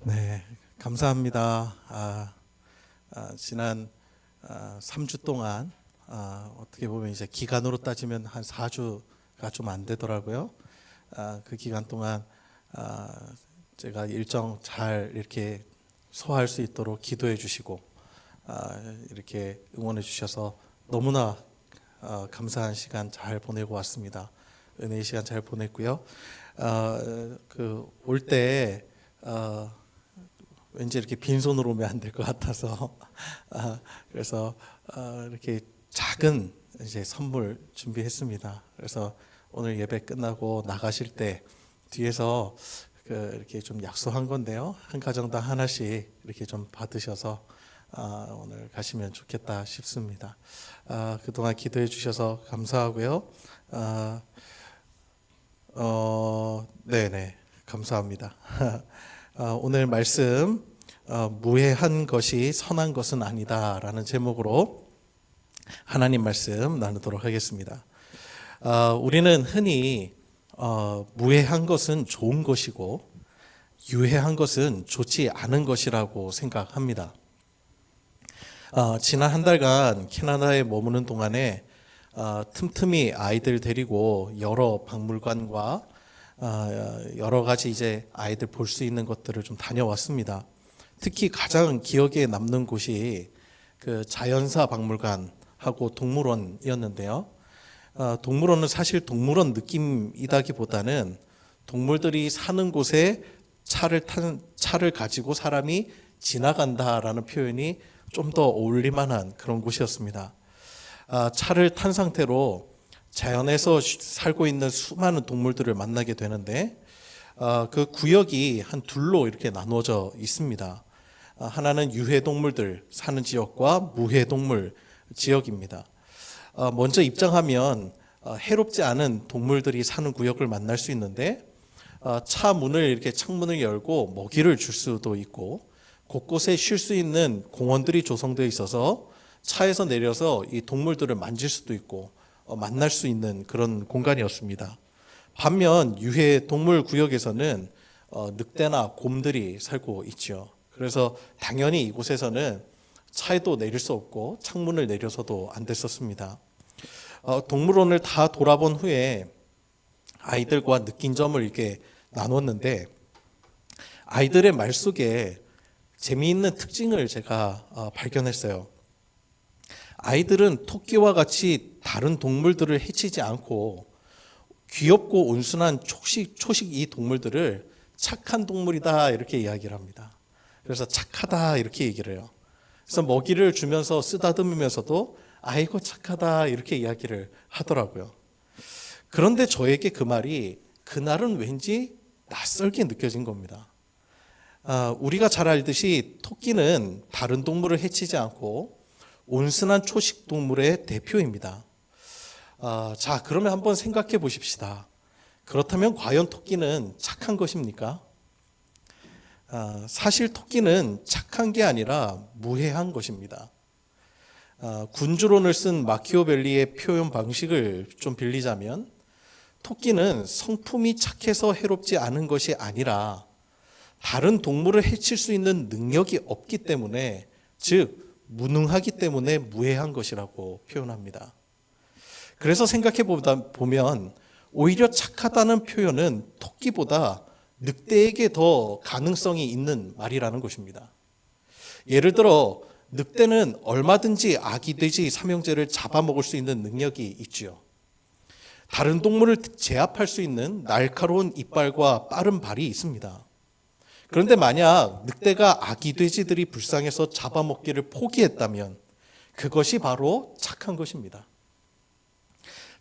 네, 감사합니다. 지난 3주 동안 어떻게 보면 이제 기간으로 따지면 한 4주가 좀 안 되더라고요. 그 기간 동안 제가 일정 잘 이렇게 소화할 수 있도록 기도해 주시고 이렇게 응원해 주셔서 너무나 감사한 시간 잘 보내고 왔습니다. 은혜의 시간 잘 보냈고요. 그 올 때 왠지 이렇게 빈손으로 오면 안 될 것 같아서 그래서 이렇게 작은 이제 선물 준비했습니다. 그래서 오늘 예배 끝나고 나가실 때 뒤에서 이렇게 좀 약속한 건데요. 한 가정당 하나씩 이렇게 좀 받으셔서 오늘 가시면 좋겠다 싶습니다. 그동안 기도해 주셔서 감사하고요. 네네, 감사합니다. 오늘 말씀 무해한 것이 선한 것은 아니다라는 제목으로 하나님 말씀 나누도록 하겠습니다. 우리는 흔히 무해한 것은 좋은 것이고 유해한 것은 좋지 않은 것이라고 생각합니다. 지난 한 달간 캐나다에 머무는 동안에 틈틈이 아이들 데리고 여러 박물관과 여러 가지 이제 아이들 볼 수 있는 것들을 좀 다녀왔습니다. 특히 가장 기억에 남는 곳이 그 자연사 박물관하고 동물원이었는데요. 동물원은 사실 동물원 느낌이다기보다는 동물들이 사는 곳에 차를 가지고 사람이 지나간다라는 표현이 좀 더 어울릴만한 그런 곳이었습니다. 차를 탄 상태로 자연에서 살고 있는 수많은 동물들을 만나게 되는데 그 구역이 한 둘로 이렇게 나누어져 있습니다. 하나는 유해동물들 사는 지역과 무해동물 지역입니다. 먼저 입장하면 해롭지 않은 동물들이 사는 구역을 만날 수 있는데 차 문을 이렇게 창문을 열고 먹이를 줄 수도 있고 곳곳에 쉴 수 있는 공원들이 조성되어 있어서 차에서 내려서 이 동물들을 만질 수도 있고 만날 수 있는 그런 공간이었습니다. 반면 유해 동물 구역에서는 늑대나 곰들이 살고 있죠. 그래서 당연히 이곳에서는 차에도 내릴 수 없고 창문을 내려서도 안 됐었습니다. 동물원을 다 돌아본 후에 아이들과 느낀 점을 이렇게 나눴는데 아이들의 말 속에 재미있는 특징을 제가 발견했어요. 아이들은 토끼와 같이 다른 동물들을 해치지 않고 귀엽고 온순한 초식 이 동물들을 착한 동물이다 이렇게 이야기를 합니다. 그래서 착하다 이렇게 얘기를 해요. 그래서 먹이를 주면서 쓰다듬으면서도 아이고 착하다 이렇게 이야기를 하더라고요. 그런데 저에게 그 말이 그날은 왠지 낯설게 느껴진 겁니다. 우리가 잘 알듯이 토끼는 다른 동물을 해치지 않고 온순한 초식 동물의 대표입니다. 자, 그러면 한번 생각해 보십시다. 그렇다면 과연 토끼는 착한 것입니까? 사실 토끼는 착한 게 아니라 무해한 것입니다. 군주론을 쓴 마키아벨리의 표현 방식을 좀 빌리자면 토끼는 성품이 착해서 해롭지 않은 것이 아니라 다른 동물을 해칠 수 있는 능력이 없기 때문에 즉 무능하기 때문에 무해한 것이라고 표현합니다. 그래서 생각해 보면 오히려 착하다는 표현은 토끼보다 늑대에게 더 가능성이 있는 말이라는 것입니다. 예를 들어 늑대는 얼마든지 아기 돼지 삼형제를 잡아먹을 수 있는 능력이 있지요. 다른 동물을 제압할 수 있는 날카로운 이빨과 빠른 발이 있습니다. 그런데 만약 늑대가 아기 돼지들이 불쌍해서 잡아먹기를 포기했다면 그것이 바로 착한 것입니다.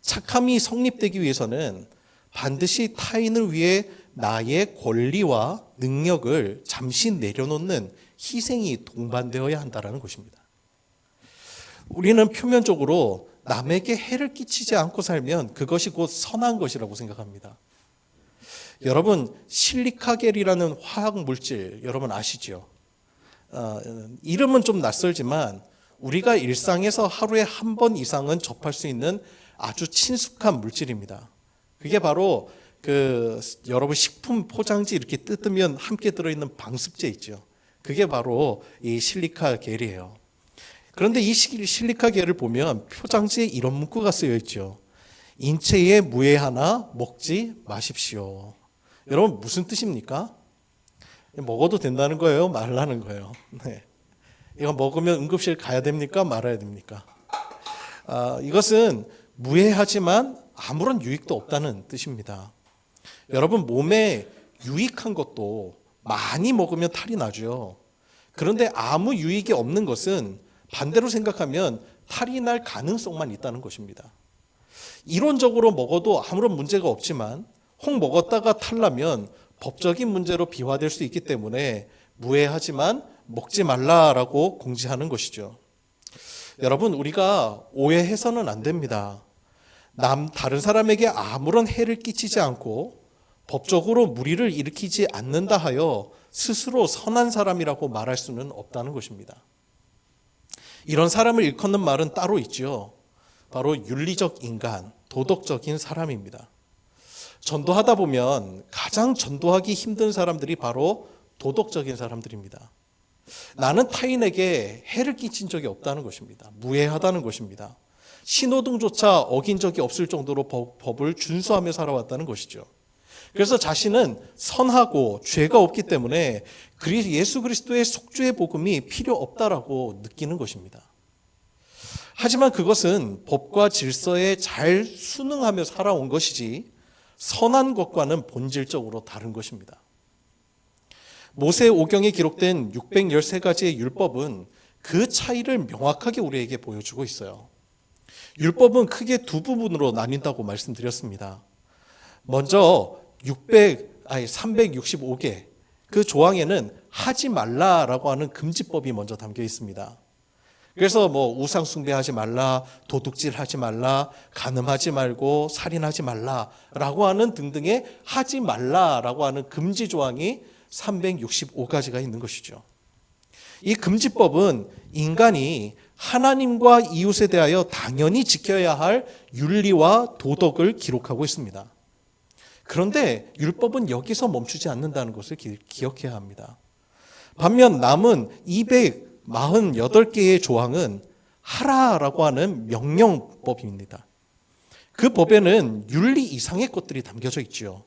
착함이 성립되기 위해서는 반드시 타인을 위해 나의 권리와 능력을 잠시 내려놓는 희생이 동반되어야 한다는 것입니다. 우리는 표면적으로 남에게 해를 끼치지 않고 살면 그것이 곧 선한 것이라고 생각합니다. 여러분, 실리카겔이라는 화학 물질 여러분 아시죠? 이름은 좀 낯설지만 우리가 일상에서 하루에 한 번 이상은 접할 수 있는 아주 친숙한 물질입니다. 그게 바로 여러분 식품 포장지 이렇게 뜯으면 함께 들어있는 방습제 있죠. 그게 바로 이 실리카 겔이에요. 그런데 이 실리카 겔을 보면 포장지에 이런 문구가 쓰여 있죠. 인체에 무해하나 먹지 마십시오. 여러분 무슨 뜻입니까? 먹어도 된다는 거예요? 말라는 거예요? 네. 이거 먹으면 응급실 가야 됩니까? 말아야 됩니까? 이것은 무해하지만 아무런 유익도 없다는 뜻입니다. 여러분 몸에 유익한 것도 많이 먹으면 탈이 나죠. 그런데 아무 유익이 없는 것은 반대로 생각하면 탈이 날 가능성만 있다는 것입니다. 이론적으로 먹어도 아무런 문제가 없지만 혹 먹었다가 탈나면 법적인 문제로 비화될 수 있기 때문에 무해하지만 먹지 말라라고 공지하는 것이죠. 여러분 우리가 오해해서는 안 됩니다. 다른 사람에게 아무런 해를 끼치지 않고 법적으로 무리를 일으키지 않는다 하여 스스로 선한 사람이라고 말할 수는 없다는 것입니다. 이런 사람을 일컫는 말은 따로 있죠. 바로 윤리적 인간, 도덕적인 사람입니다. 전도하다 보면 가장 전도하기 힘든 사람들이 바로 도덕적인 사람들입니다. 나는 타인에게 해를 끼친 적이 없다는 것입니다. 무해하다는 것입니다. 신호등조차 어긴 적이 없을 정도로 법을 준수하며 살아왔다는 것이죠. 그래서 자신은 선하고 죄가 없기 때문에 예수 그리스도의 속죄의 복음이 필요 없다라고 느끼는 것입니다. 하지만 그것은 법과 질서에 잘 순응하며 살아온 것이지 선한 것과는 본질적으로 다른 것입니다. 모세 오경에 기록된 613가지의 율법은 그 차이를 명확하게 우리에게 보여주고 있어요. 율법은 크게 두 부분으로 나뉜다고 말씀드렸습니다. 먼저 365개 그 조항에는 하지 말라라고 하는 금지법이 먼저 담겨 있습니다. 그래서 우상 숭배하지 말라, 도둑질하지 말라, 간음하지 말고 살인하지 말라라고 하는 등등의 하지 말라라고 하는 금지 조항이 365가지가 있는 것이죠. 이 금지법은 인간이 하나님과 이웃에 대하여 당연히 지켜야 할 윤리와 도덕을 기록하고 있습니다. 그런데 율법은 여기서 멈추지 않는다는 것을 기억해야 합니다. 반면 남은 248개의 조항은 하라라고 하는 명령법입니다. 그 법에는 윤리 이상의 것들이 담겨져 있죠.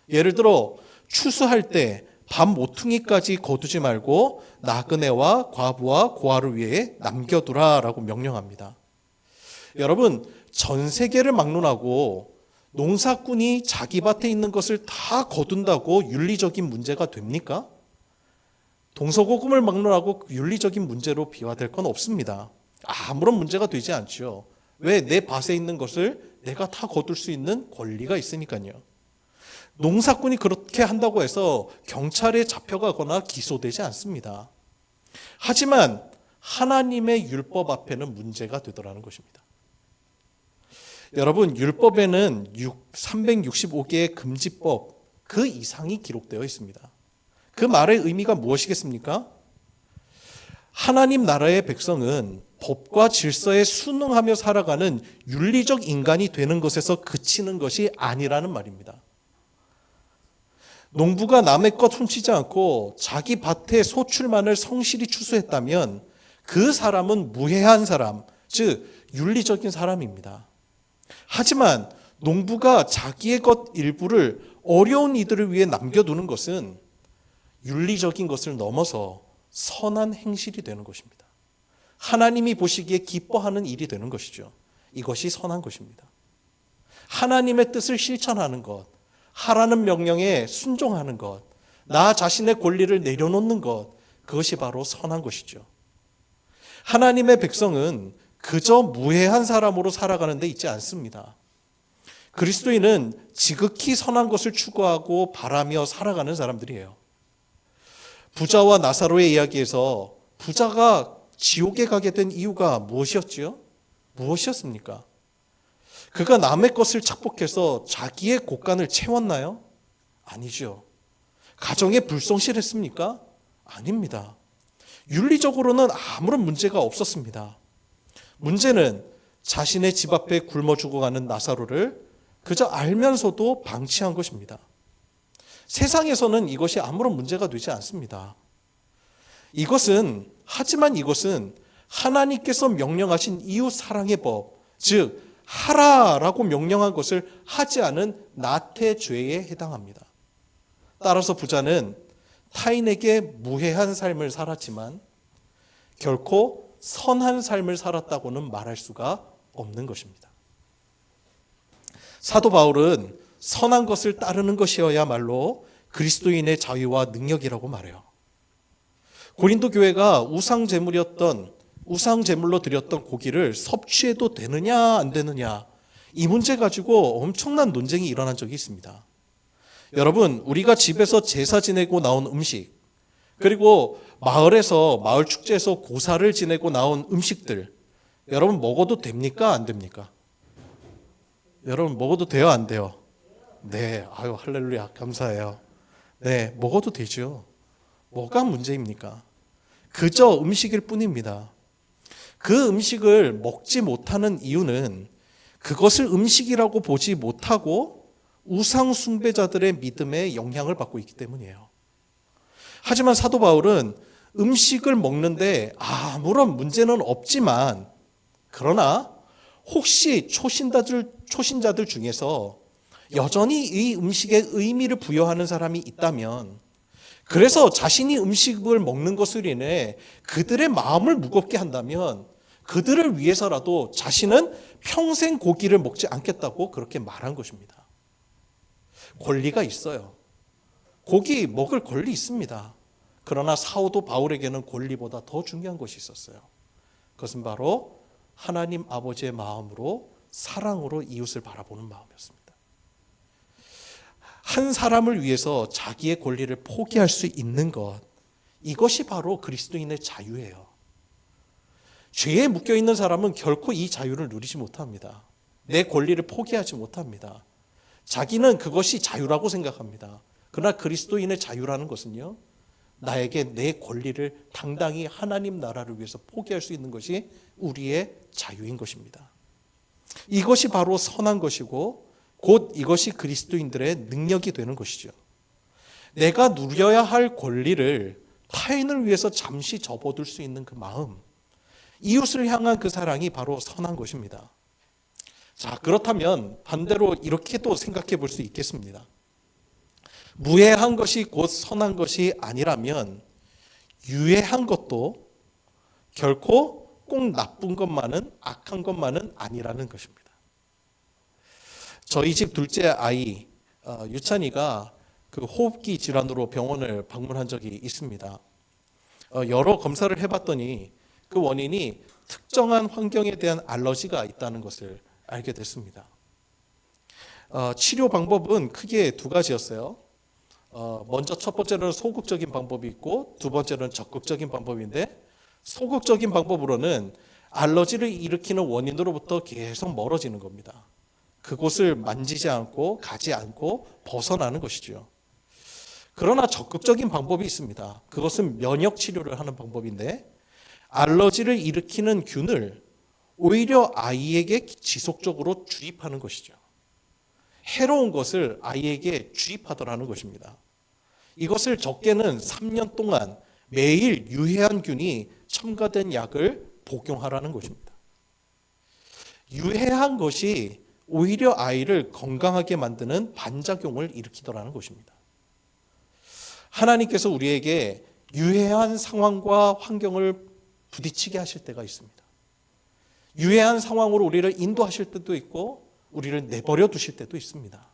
예를 들어 추수할 때 밤 모퉁이까지 거두지 말고 나그네와 과부와 고아를 위해 남겨두라라고 명령합니다. 여러분 전 세계를 막론하고 농사꾼이 자기 밭에 있는 것을 다 거둔다고 윤리적인 문제가 됩니까? 동서고금을 막론하고 윤리적인 문제로 비화될 건 없습니다. 아무런 문제가 되지 않죠. 왜? 내 밭에 있는 것을 내가 다 거둘 수 있는 권리가 있으니까요. 농사꾼이 그렇게 한다고 해서 경찰에 잡혀가거나 기소되지 않습니다. 하지만 하나님의 율법 앞에는 문제가 되더라는 것입니다. 여러분 율법에는 365개의 금지법 그 이상이 기록되어 있습니다. 그 말의 의미가 무엇이겠습니까? 하나님 나라의 백성은 법과 질서에 순응하며 살아가는 윤리적 인간이 되는 것에서 그치는 것이 아니라는 말입니다. 농부가 남의 것 훔치지 않고 자기 밭의 소출만을 성실히 추수했다면 그 사람은 무해한 사람, 즉 윤리적인 사람입니다. 하지만 농부가 자기의 것 일부를 어려운 이들을 위해 남겨두는 것은 윤리적인 것을 넘어서 선한 행실이 되는 것입니다. 하나님이 보시기에 기뻐하는 일이 되는 것이죠. 이것이 선한 것입니다. 하나님의 뜻을 실천하는 것, 하라는 명령에 순종하는 것, 나 자신의 권리를 내려놓는 것, 그것이 바로 선한 것이죠. 하나님의 백성은 그저 무해한 사람으로 살아가는 데 있지 않습니다. 그리스도인은 지극히 선한 것을 추구하고 바라며 살아가는 사람들이에요. 부자와 나사로의 이야기에서 부자가 지옥에 가게 된 이유가 무엇이었지요? 무엇이었습니까? 그가 남의 것을 착복해서 자기의 곳간을 채웠나요? 아니죠. 가정에 불성실했습니까? 아닙니다. 윤리적으로는 아무런 문제가 없었습니다. 문제는 자신의 집 앞에 굶어 죽어가는 나사로를 그저 알면서도 방치한 것입니다. 세상에서는 이것이 아무런 문제가 되지 않습니다. 하지만 이것은 하나님께서 명령하신 이웃 사랑의 법, 즉 하라라고 명령한 것을 하지 않은 나태죄에 해당합니다. 따라서 부자는 타인에게 무해한 삶을 살았지만 결코 선한 삶을 살았다고는 말할 수가 없는 것입니다. 사도 바울은 선한 것을 따르는 것이어야말로 그리스도인의 자유와 능력이라고 말해요. 고린도 교회가 우상 제물로 드렸던 고기를 섭취해도 되느냐 안 되느냐, 이 문제 가지고 엄청난 논쟁이 일어난 적이 있습니다. 여러분, 우리가 집에서 제사 지내고 나온 음식, 그리고 마을 축제에서 고사를 지내고 나온 음식들, 여러분 먹어도 됩니까 안 됩니까? 여러분 먹어도 돼요 안 돼요? 네, 아유 할렐루야, 감사해요. 네, 먹어도 되죠. 뭐가 문제입니까? 그저 음식일 뿐입니다. 그 음식을 먹지 못하는 이유는 그것을 음식이라고 보지 못하고 우상 숭배자들의 믿음에 영향을 받고 있기 때문이에요. 하지만 사도 바울은 음식을 먹는데 아무런 문제는 없지만, 그러나 혹시 초신자들 중에서 여전히 이 음식에 의미를 부여하는 사람이 있다면, 그래서 자신이 음식을 먹는 것으로 인해 그들의 마음을 무겁게 한다면 그들을 위해서라도 자신은 평생 고기를 먹지 않겠다고 그렇게 말한 것입니다. 권리가 있어요. 고기 먹을 권리 있습니다. 그러나 사도 바울에게는 권리보다 더 중요한 것이 있었어요. 그것은 바로 하나님 아버지의 마음으로, 사랑으로 이웃을 바라보는 마음이었습니다. 한 사람을 위해서 자기의 권리를 포기할 수 있는 것, 이것이 바로 그리스도인의 자유예요. 죄에 묶여있는 사람은 결코 이 자유를 누리지 못합니다. 내 권리를 포기하지 못합니다. 자기는 그것이 자유라고 생각합니다. 그러나 그리스도인의 자유라는 것은요, 나에게 내 권리를 당당히 하나님 나라를 위해서 포기할 수 있는 것이 우리의 자유인 것입니다. 이것이 바로 선한 것이고 곧 이것이 그리스도인들의 능력이 되는 것이죠. 내가 누려야 할 권리를 타인을 위해서 잠시 접어둘 수 있는 그 마음, 이웃을 향한 그 사랑이 바로 선한 것입니다. 자, 그렇다면 반대로 이렇게도 생각해 볼 수 있겠습니다. 무해한 것이 곧 선한 것이 아니라면 유해한 것도 결코 꼭 나쁜 것만은, 악한 것만은 아니라는 것입니다. 저희 집 둘째 아이 유찬이가 그 호흡기 질환으로 병원을 방문한 적이 있습니다. 여러 검사를 해봤더니 그 원인이 특정한 환경에 대한 알러지가 있다는 것을 알게 됐습니다. 치료 방법은 크게 두 가지였어요. 먼저 첫 번째는 소극적인 방법이 있고, 두 번째는 적극적인 방법인데, 소극적인 방법으로는 알러지를 일으키는 원인으로부터 계속 멀어지는 겁니다. 그곳을 만지지 않고 가지 않고 벗어나는 것이죠. 그러나 적극적인 방법이 있습니다. 그것은 면역 치료를 하는 방법인데, 알러지를 일으키는 균을 오히려 아이에게 지속적으로 주입하는 것이죠. 해로운 것을 아이에게 주입하더라는 것입니다. 이것을 적게는 3년 동안 매일 유해한 균이 첨가된 약을 복용하라는 것입니다. 유해한 것이 오히려 아이를 건강하게 만드는 반작용을 일으키더라는 것입니다. 하나님께서 우리에게 유해한 상황과 환경을 부딪히게 하실 때가 있습니다. 유해한 상황으로 우리를 인도하실 때도 있고 우리를 내버려 두실 때도 있습니다.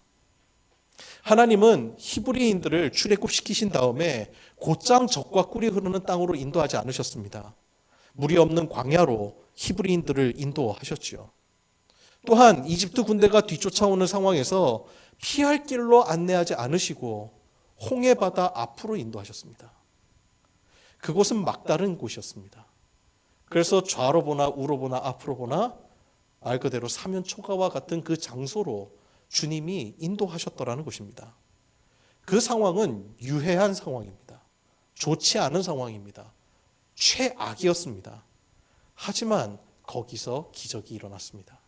하나님은 히브리인들을 출애굽시키신 다음에 곧장 적과 꿀이 흐르는 땅으로 인도하지 않으셨습니다. 물이 없는 광야로 히브리인들을 인도하셨지요. 또한 이집트 군대가 뒤쫓아오는 상황에서 피할 길로 안내하지 않으시고 홍해 바다 앞으로 인도하셨습니다. 그곳은 막다른 곳이었습니다. 그래서 좌로 보나 우로 보나 앞으로 보나 말 그대로 사면 초가와 같은 그 장소로 주님이 인도하셨더라는 것입니다. 그 상황은 유해한 상황입니다. 좋지 않은 상황입니다. 최악이었습니다. 하지만 거기서 기적이 일어났습니다.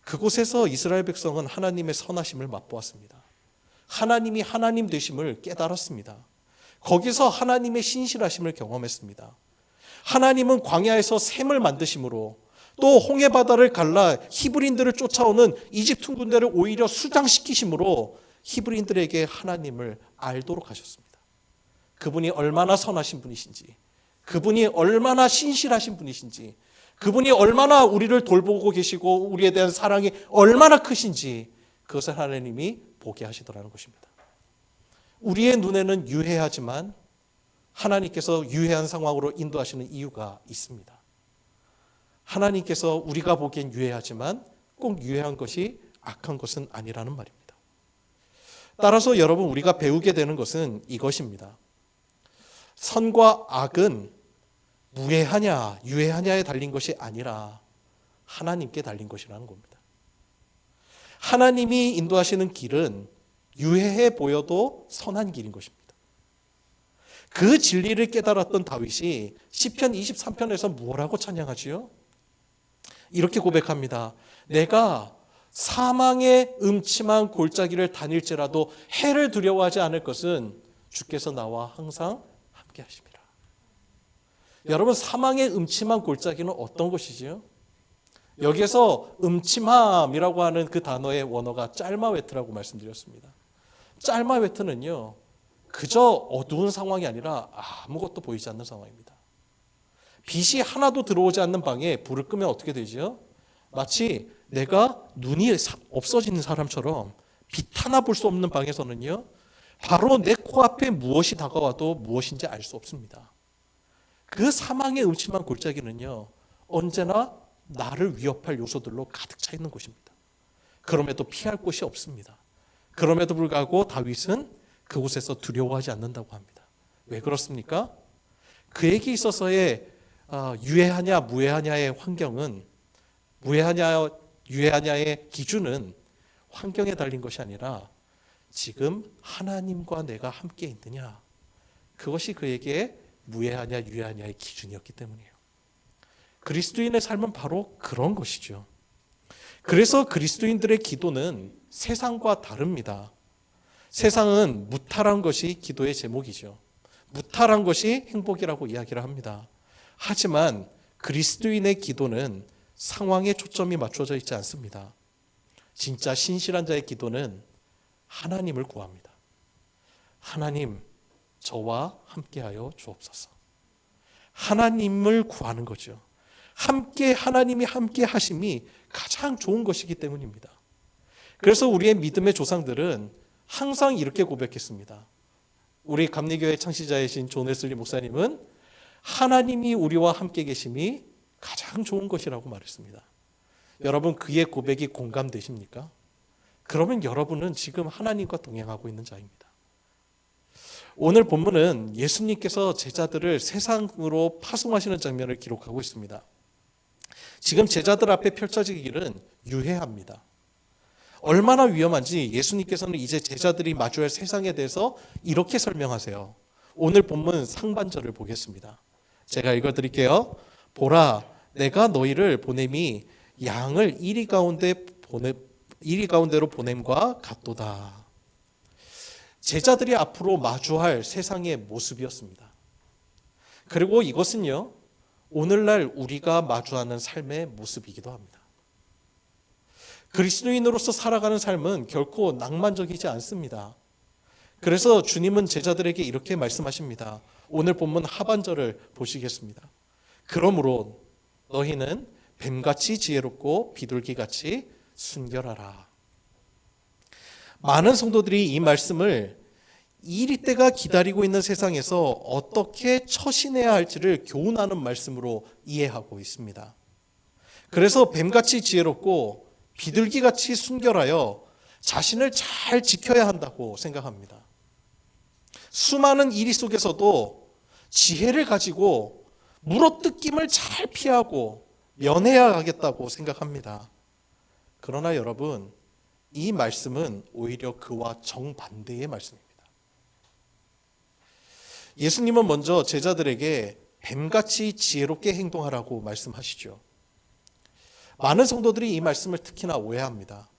그곳에서 이스라엘 백성은 하나님의 선하심을 맛보았습니다. 하나님이 하나님 되심을 깨달았습니다. 거기서 하나님의 신실하심을 경험했습니다. 하나님은 광야에서 샘을 만드심으로 또 홍해 바다를 갈라 히브리인들을 쫓아오는 이집트 군대를 오히려 수장시키심으로 히브리인들에게 하나님을 알도록 하셨습니다. 그분이 얼마나 선하신 분이신지, 그분이 얼마나 신실하신 분이신지, 그분이 얼마나 우리를 돌보고 계시고 우리에 대한 사랑이 얼마나 크신지 그것을 하나님이 보게 하시더라는 것입니다. 우리의 눈에는 유해하지만 하나님께서 유해한 상황으로 인도하시는 이유가 있습니다. 하나님께서 우리가 보기엔 유해하지만 꼭 유해한 것이 악한 것은 아니라는 말입니다. 따라서 여러분, 우리가 배우게 되는 것은 이것입니다. 선과 악은 무해하냐 유해하냐에 달린 것이 아니라 하나님께 달린 것이라는 겁니다. 하나님이 인도하시는 길은 유해해 보여도 선한 길인 것입니다. 그 진리를 깨달았던 다윗이 시편 23편에서 뭐라고 찬양하지요? 이렇게 고백합니다. 내가 사망의 음침한 골짜기를 다닐지라도 해를 두려워하지 않을 것은 주께서 나와 항상 함께 하십니다. 여러분, 사망의 음침한 골짜기는 어떤 것이지요? 여기에서 음침함이라고 하는 그 단어의 원어가 짤마웨트라고 말씀드렸습니다. 짤마웨트는요, 그저 어두운 상황이 아니라 아무것도 보이지 않는 상황입니다. 빛이 하나도 들어오지 않는 방에 불을 끄면 어떻게 되죠? 마치 내가 눈이 없어지는 사람처럼 빛 하나 볼 수 없는 방에서는요, 바로 내 코앞에 무엇이 다가와도 무엇인지 알 수 없습니다. 그 사망의 음침한 골짜기는요, 언제나 나를 위협할 요소들로 가득 차 있는 곳입니다. 그럼에도 피할 곳이 없습니다. 그럼에도 불구하고 다윗은 그곳에서 두려워하지 않는다고 합니다. 왜 그렇습니까? 그에게 있어서의 유해하냐 무해하냐의 환경은, 무해하냐 유해하냐의 기준은 환경에 달린 것이 아니라 지금 하나님과 내가 함께 있느냐, 그것이 그에게 무해하냐 유해하냐의 기준이었기 때문이에요. 그리스도인의 삶은 바로 그런 것이죠. 그래서 그리스도인들의 기도는 세상과 다릅니다. 세상은 무탈한 것이 기도의 제목이죠. 무탈한 것이 행복이라고 이야기를 합니다. 하지만 그리스도인의 기도는 상황에 초점이 맞춰져 있지 않습니다. 진짜 신실한 자의 기도는 하나님을 구합니다. 하나님, 저와 함께하여 주옵소서. 하나님을 구하는 거죠. 하나님이 함께 하심이 가장 좋은 것이기 때문입니다. 그래서 우리의 믿음의 조상들은 항상 이렇게 고백했습니다. 우리 감리교회 창시자이신 존 웨슬리 목사님은 하나님이 우리와 함께 계심이 가장 좋은 것이라고 말했습니다. 여러분, 그의 고백이 공감되십니까? 그러면 여러분은 지금 하나님과 동행하고 있는 자입니다. 오늘 본문은 예수님께서 제자들을 세상으로 파송하시는 장면을 기록하고 있습니다. 지금 제자들 앞에 펼쳐질 길은 유해합니다. 얼마나 위험한지 예수님께서는 이제 제자들이 마주할 세상에 대해서 이렇게 설명하세요. 오늘 본문 상반절을 보겠습니다. 제가 읽어드릴게요. 보라, 내가 너희를 보냄이 양을 이리 가운데로 보냄과 같도다. 제자들이 앞으로 마주할 세상의 모습이었습니다. 그리고 이것은요, 오늘날 우리가 마주하는 삶의 모습이기도 합니다. 그리스도인으로서 살아가는 삶은 결코 낭만적이지 않습니다. 그래서 주님은 제자들에게 이렇게 말씀하십니다. 오늘 본문 하반절을 보시겠습니다. 그러므로 너희는 뱀같이 지혜롭고 비둘기같이 순결하라. 많은 성도들이 이 말씀을 이리 때가 기다리고 있는 세상에서 어떻게 처신해야 할지를 교훈하는 말씀으로 이해하고 있습니다. 그래서 뱀같이 지혜롭고 비둘기같이 순결하여 자신을 잘 지켜야 한다고 생각합니다. 수많은 이리 속에서도 지혜를 가지고 물어뜯김을 잘 피하고 면해야 하겠다고 생각합니다. 그러나 여러분, 이 말씀은 오히려 그와 정반대의 말씀입니다. 예수님은 먼저 제자들에게 뱀같이 지혜롭게 행동하라고 말씀하시죠. 많은 성도들이 이 말씀을 특히나 오해합니다.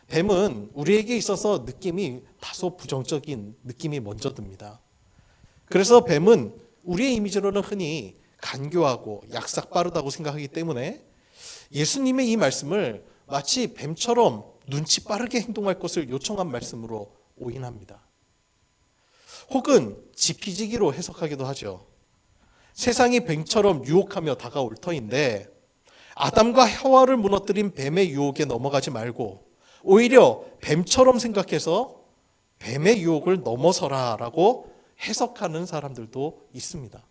뱀은 우리에게 있어서 느낌이 다소 부정적인 느낌이 먼저 듭니다. 그래서 뱀은 우리의 이미지로는 흔히 간교하고 약삭 빠르다고 생각하기 때문에 예수님의 이 말씀을 마치 뱀처럼 눈치 빠르게 행동할 것을 요청한 말씀으로 오인합니다. 혹은 지피지기로 해석하기도 하죠. 세상이 뱀처럼 유혹하며 다가올 터인데 아담과 하와를 무너뜨린 뱀의 유혹에 넘어가지 말고 오히려 뱀처럼 생각해서 뱀의 유혹을 넘어서라 라고 해석하는 사람들도 있습니다.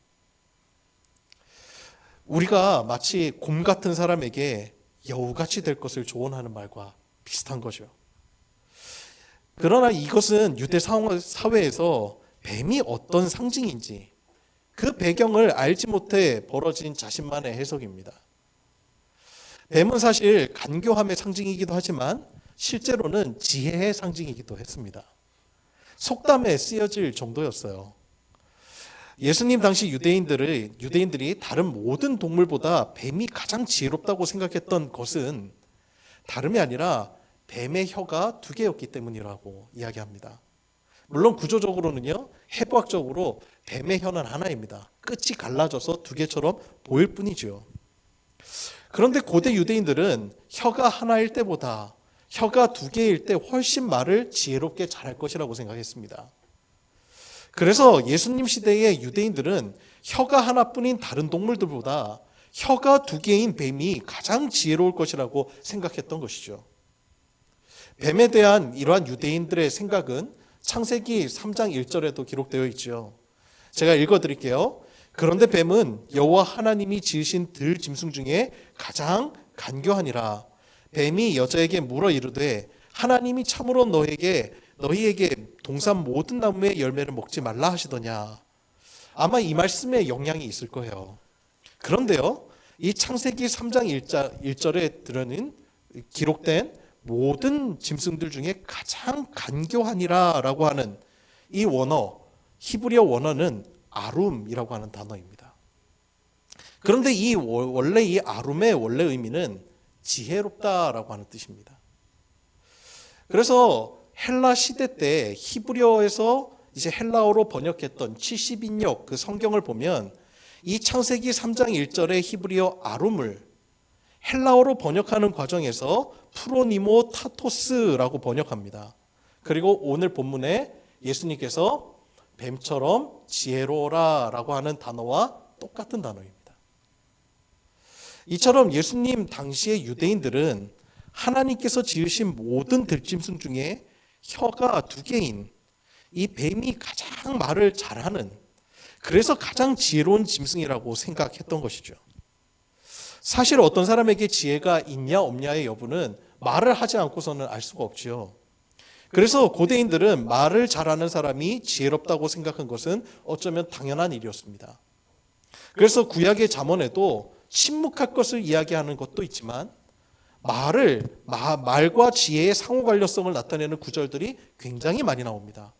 우리가 마치 곰 같은 사람에게 여우같이 될 것을 조언하는 말과 비슷한 거죠. 그러나 이것은 유대 사회에서 뱀이 어떤 상징인지 그 배경을 알지 못해 벌어진 자신만의 해석입니다. 뱀은 사실 간교함의 상징이기도 하지만 실제로는 지혜의 상징이기도 했습니다. 속담에 쓰여질 정도였어요. 예수님 당시 유대인들이 다른 모든 동물보다 뱀이 가장 지혜롭다고 생각했던 것은 다름이 아니라 뱀의 혀가 2개였기 때문이라고 이야기합니다. 물론 구조적으로는요, 해부학적으로 뱀의 혀는 하나입니다. 끝이 갈라져서 2개처럼 보일 뿐이죠. 그런데 고대 유대인들은 혀가 하나일 때보다 혀가 2개일 때 훨씬 말을 지혜롭게 잘할 것이라고 생각했습니다. 그래서 예수님 시대의 유대인들은 혀가 하나뿐인 다른 동물들보다 혀가 2개인 뱀이 가장 지혜로울 것이라고 생각했던 것이죠. 뱀에 대한 이러한 유대인들의 생각은 창세기 3장 1절에도 기록되어 있죠. 제가 읽어드릴게요. 그런데 뱀은 여호와 하나님이 지으신 들 짐승 중에 가장 간교하니라. 뱀이 여자에게 물어 이르되 하나님이 참으로 너희에게 동산 모든 나무의 열매를 먹지 말라 하시더냐. 아마 이 말씀에 영향이 있을 거예요. 그런데요, 이 창세기 3장 1절에 들어는 기록된 모든 짐승들 중에 가장 간교하니라 라고 하는 이 원어, 히브리어 원어는 아룸이라고 하는 단어입니다. 그런데 원래 이 아룸의 원래 의미는 지혜롭다라고 하는 뜻입니다. 그래서 헬라 시대 때 히브리어에서 이제 헬라어로 번역했던 70인역 그 성경을 보면 이 창세기 3장 1절의 히브리어 아룸을 헬라어로 번역하는 과정에서 프로니모 타토스라고 번역합니다. 그리고 오늘 본문에 예수님께서 뱀처럼 지혜로워라 라고 하는 단어와 똑같은 단어입니다. 이처럼 예수님 당시의 유대인들은 하나님께서 지으신 모든 들짐승 중에 혀가 2개인 이 뱀이 가장 말을 잘하는, 그래서 가장 지혜로운 짐승이라고 생각했던 것이죠. 사실 어떤 사람에게 지혜가 있냐 없냐의 여부는 말을 하지 않고서는 알 수가 없지요. 그래서 고대인들은 말을 잘하는 사람이 지혜롭다고 생각한 것은 어쩌면 당연한 일이었습니다. 그래서 구약의 잠언에도 침묵할 것을 이야기하는 것도 있지만 말과 지혜의 상호 관련성을 나타내는 구절들이 굉장히 많이 나옵니다.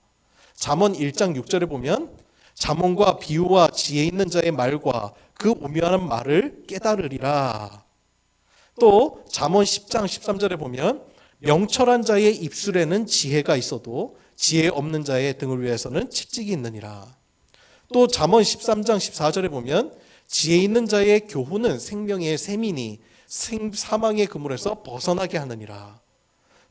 잠언 1장 6절에 보면 잠언과 비유와 지혜 있는 자의 말과 그 오묘한 말을 깨달으리라. 또 잠언 10장 13절에 보면 명철한 자의 입술에는 지혜가 있어도 지혜 없는 자의 등을 위해서는 채찍이 있느니라. 또 잠언 13장 14절에 보면 지혜 있는 자의 교훈은 생명의 샘이니 사망의 그물에서 벗어나게 하느니라.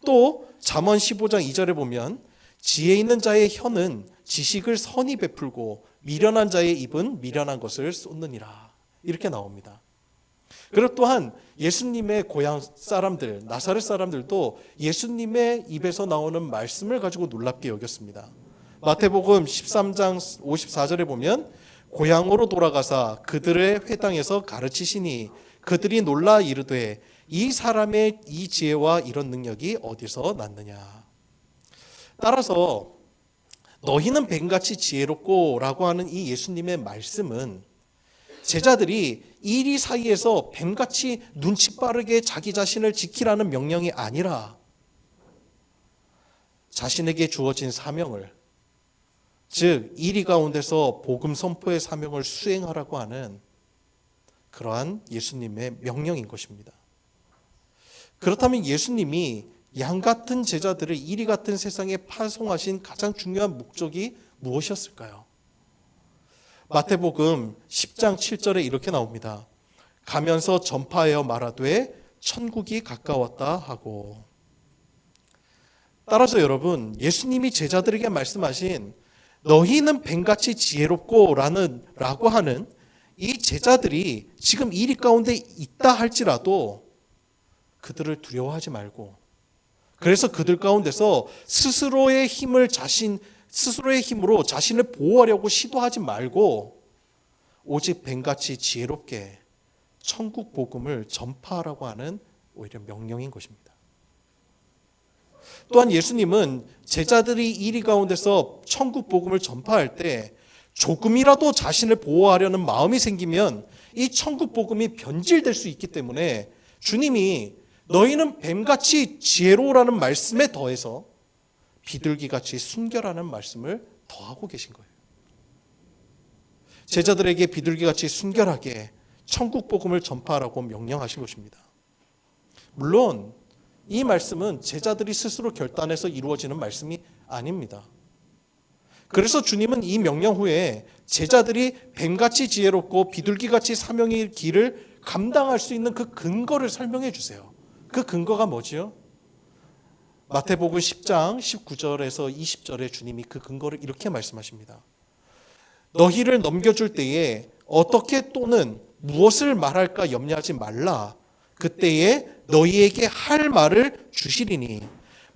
또 잠언 15장 2절에 보면 지혜 있는 자의 혀는 지식을 선히 베풀고 미련한 자의 입은 미련한 것을 쏟느니라. 이렇게 나옵니다. 그리고 또한 예수님의 고향 사람들, 나사렛 사람들도 예수님의 입에서 나오는 말씀을 가지고 놀랍게 여겼습니다. 마태복음 13장 54절에 보면 고향으로 돌아가사 그들의 회당에서 가르치시니 그들이 놀라 이르되 이 사람의 이 지혜와 이런 능력이 어디서 났느냐. 따라서 너희는 뱀같이 지혜롭고 라고 하는 이 예수님의 말씀은 제자들이 이리 사이에서 뱀같이 눈치 빠르게 자기 자신을 지키라는 명령이 아니라 자신에게 주어진 사명을, 즉 이리 가운데서 복음 선포의 사명을 수행하라고 하는 그러한 예수님의 명령인 것입니다. 그렇다면 예수님이 양 같은 제자들을 이리 같은 세상에 파송하신 가장 중요한 목적이 무엇이었을까요? 마태복음 10장 7절에 이렇게 나옵니다. 가면서 전파하여 말하되 천국이 가까웠다 하고. 따라서 여러분, 예수님이 제자들에게 말씀하신 너희는 뱀같이 지혜롭고 라고 하는 이 제자들이 지금 이리 가운데 있다 할지라도 그들을 두려워하지 말고, 그래서 그들 가운데서 스스로의 힘으로 자신을 보호하려고 시도하지 말고 오직 뱀같이 지혜롭게 천국 복음을 전파하라고 하는 오히려 명령인 것입니다. 또한 예수님은 제자들이 이리 가운데서 천국 복음을 전파할 때 조금이라도 자신을 보호하려는 마음이 생기면 이 천국 복음이 변질될 수 있기 때문에 주님이 너희는 뱀같이 지혜로우라는 말씀에 더해서 비둘기같이 순결하는 말씀을 더하고 계신 거예요. 제자들에게 비둘기같이 순결하게 천국 복음을 전파하라고 명령하신 것입니다. 물론 이 말씀은 제자들이 스스로 결단해서 이루어지는 말씀이 아닙니다. 그래서 주님은 이 명령 후에 제자들이 뱀같이 지혜롭고 비둘기같이 사명의 길을 감당할 수 있는 그 근거를 설명해 주세요. 그 근거가 뭐지요? 마태복음 10장 19절에서 20절에 주님이 그 근거를 이렇게 말씀하십니다. 너희를 넘겨줄 때에 어떻게 또는 무엇을 말할까 염려하지 말라. 그때에 너희에게 할 말을 주시리니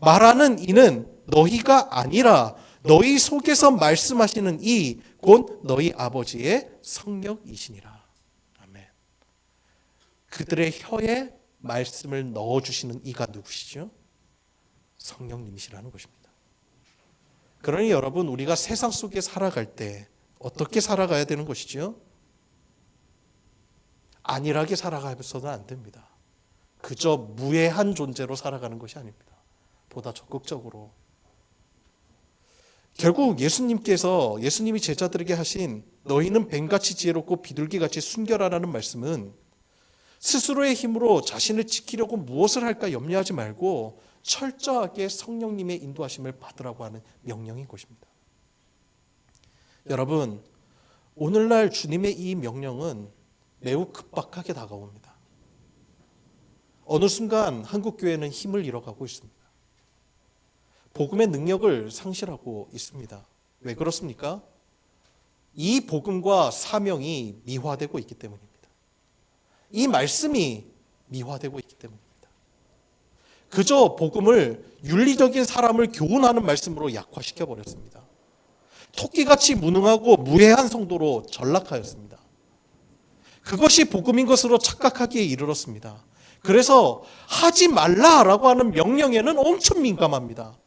말하는 이는 너희가 아니라 너희 속에서 말씀하시는 이 곧 너희 아버지의 성령이시니라. 아멘. 그들의 혀에 말씀을 넣어주시는 이가 누구시죠? 성령님이시라는 것입니다. 그러니 여러분, 우리가 세상 속에 살아갈 때 어떻게 살아가야 되는 것이죠? 안일하게 살아가서는 안 됩니다. 그저 무해한 존재로 살아가는 것이 아닙니다. 보다 적극적으로. 결국 예수님이 제자들에게 하신 너희는 뱀같이 지혜롭고 비둘기같이 순결하라는 말씀은 스스로의 힘으로 자신을 지키려고 무엇을 할까 염려하지 말고 철저하게 성령님의 인도하심을 받으라고 하는 명령인 것입니다. 여러분, 오늘날 주님의 이 명령은 매우 급박하게 다가옵니다. 어느 순간 한국교회는 힘을 잃어가고 있습니다. 복음의 능력을 상실하고 있습니다. 왜 그렇습니까? 이 복음과 사명이 미화되고 있기 때문입니다. 이 말씀이 미화되고 있기 때문입니다. 그저 복음을 윤리적인 사람을 교훈하는 말씀으로 약화시켜 버렸습니다. 토끼같이 무능하고 무해한 성도로 전락하였습니다. 그것이 복음인 것으로 착각하기에 이르렀습니다. 그래서 하지 말라라고 하는 명령에는 엄청 민감합니다.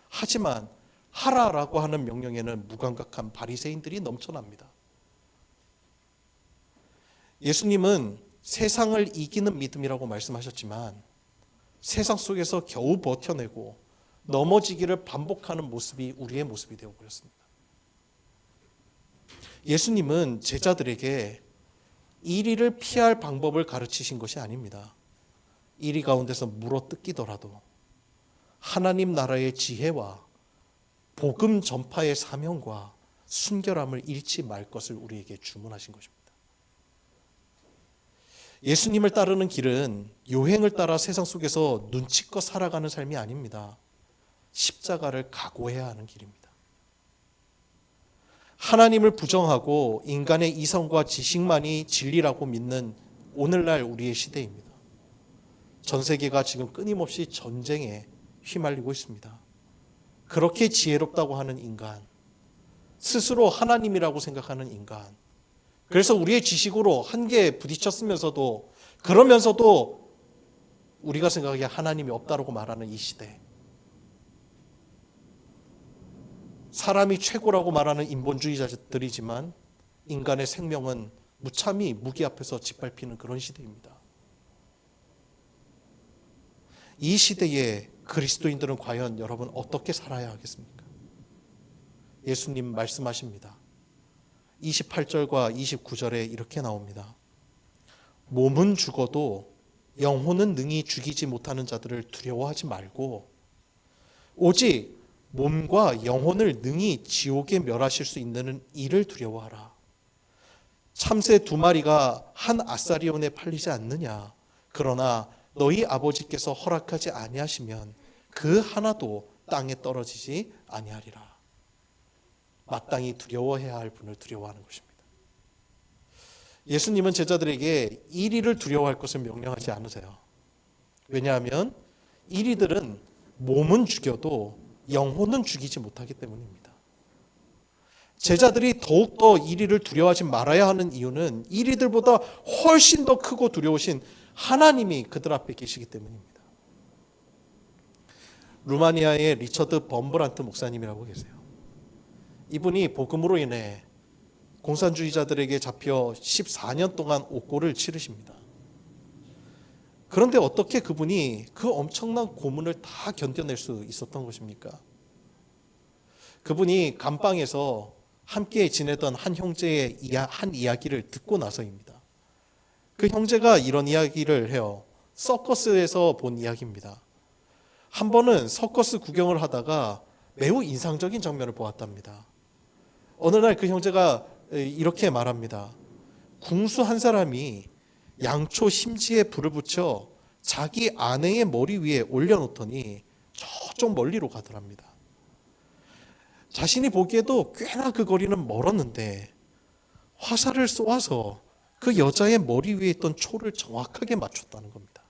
하지만 하라라고 하는 명령에는 무감각한 바리새인들이 넘쳐납니다. 예수님은 세상을 이기는 믿음이라고 말씀하셨지만 세상 속에서 겨우 버텨내고 넘어지기를 반복하는 모습이 우리의 모습이 되어버렸습니다. 예수님은 제자들에게 이리를 피할 방법을 가르치신 것이 아닙니다. 이리 가운데서 물어뜯기더라도 하나님 나라의 지혜와 복음 전파의 사명과 순결함을 잃지 말 것을 우리에게 주문하신 것입니다. 예수님을 따르는 길은 요행을 따라 세상 속에서 눈치껏 살아가는 삶이 아닙니다. 십자가를 각오해야 하는 길입니다. 하나님을 부정하고 인간의 이성과 지식만이 진리라고 믿는 오늘날 우리의 시대입니다. 전 세계가 지금 끊임없이 전쟁에 휘말리고 있습니다. 그렇게 지혜롭다고 하는 인간, 스스로 하나님이라고 생각하는 인간, 그래서 우리의 지식으로 한계에 부딪혔으면서도 그러면서도 우리가 생각하기에 하나님이 없다고 말하는 이 시대, 사람이 최고라고 말하는 인본주의자들이지만 인간의 생명은 무참히 무기 앞에서 짓밟히는 그런 시대입니다. 이 시대에 그리스도인들은 과연 여러분 어떻게 살아야 하겠습니까? 예수님 말씀하십니다. 28절과 29절에 이렇게 나옵니다. 몸은 죽어도 영혼은 능히 죽이지 못하는 자들을 두려워하지 말고 오직 몸과 영혼을 능히 지옥에 멸하실 수 있는 이를 두려워하라. 참새 2마리가 한 아사리온에 팔리지 않느냐. 그러나 너희 아버지께서 허락하지 아니하시면 그 하나도 땅에 떨어지지 아니하리라. 마땅히 두려워해야 할 분을 두려워하는 것입니다. 예수님은 제자들에게 이리를 두려워할 것을 명령하지 않으세요. 왜냐하면 이리들은 몸은 죽여도 영혼은 죽이지 못하기 때문입니다. 제자들이 더욱더 이리를 두려워하지 말아야 하는 이유는 이리들보다 훨씬 더 크고 두려우신 하나님이 그들 앞에 계시기 때문입니다. 루마니아의 리처드 범브란트 목사님이라고 계세요. 이분이 복음으로 인해 공산주의자들에게 잡혀 14년 동안 옥고를 치르십니다. 그런데 어떻게 그분이 그 엄청난 고문을 다 견뎌낼 수 있었던 것입니까? 그분이 감방에서 함께 지내던 한 형제의 한 이야기를 듣고 나서입니다. 그 형제가 이런 이야기를 해요. 서커스에서 본 이야기입니다. 한 번은 서커스 구경을 하다가 매우 인상적인 장면을 보았답니다. 어느 날 그 형제가 이렇게 말합니다. 궁수 한 사람이 양초 심지에 불을 붙여 자기 아내의 머리 위에 올려놓더니 저쪽 멀리로 가더랍니다. 자신이 보기에도 꽤나 그 거리는 멀었는데 화살을 쏘아서 그 여자의 머리 위에 있던 초를 정확하게 맞췄다는 겁니다.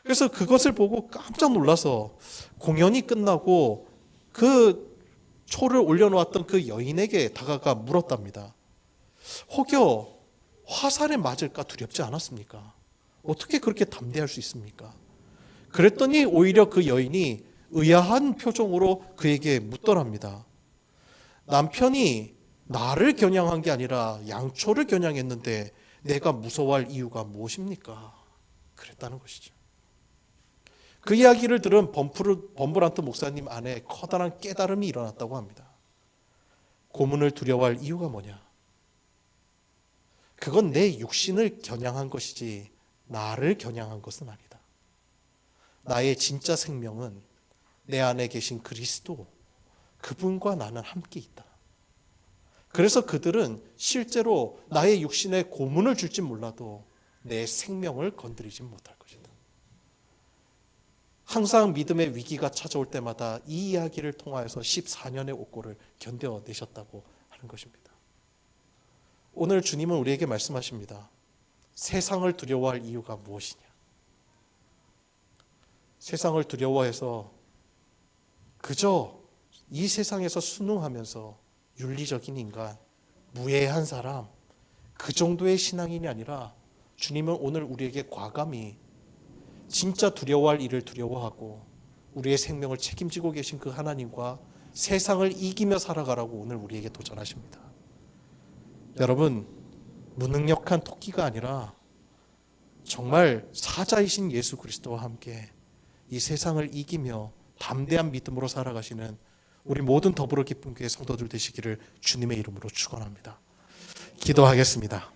그래서 그것을 보고 깜짝 놀라서 공연이 끝나고 그 초를 올려놓았던 그 여인에게 다가가 물었답니다. 혹여 화살에 맞을까 두렵지 않았습니까? 어떻게 그렇게 담대할 수 있습니까? 그랬더니 오히려 그 여인이 의아한 표정으로 그에게 묻더랍니다. 남편이 나를 겨냥한 게 아니라 양초를 겨냥했는데 내가 무서워할 이유가 무엇입니까? 그랬다는 것이죠. 그 이야기를 들은 범브란트 목사님 안에 커다란 깨달음이 일어났다고 합니다. 고문을 두려워할 이유가 뭐냐? 그건 내 육신을 겨냥한 것이지 나를 겨냥한 것은 아니다. 나의 진짜 생명은 내 안에 계신 그리스도, 그분과 나는 함께 있다. 그래서 그들은 실제로 나의 육신에 고문을 줄지 몰라도 내 생명을 건드리지 못할 것이다. 항상 믿음의 위기가 찾아올 때마다 이 이야기를 통하여서 14년의 옥고를 견뎌내셨다고 하는 것입니다. 오늘 주님은 우리에게 말씀하십니다. 세상을 두려워할 이유가 무엇이냐? 세상을 두려워해서 그저 이 세상에서 순응하면서 윤리적인 인간, 무해한 사람, 그 정도의 신앙인이 아니라 주님은 오늘 우리에게 과감히 진짜 두려워할 일을 두려워하고 우리의 생명을 책임지고 계신 그 하나님과 세상을 이기며 살아가라고 오늘 우리에게 도전하십니다. 여러분, 무능력한 토끼가 아니라 정말 사자이신 예수 그리스도와 함께 이 세상을 이기며 담대한 믿음으로 살아가시는 우리 모든 더불어 기쁨 교회 성도들 되시기를 주님의 이름으로 축원합니다. 기도하겠습니다.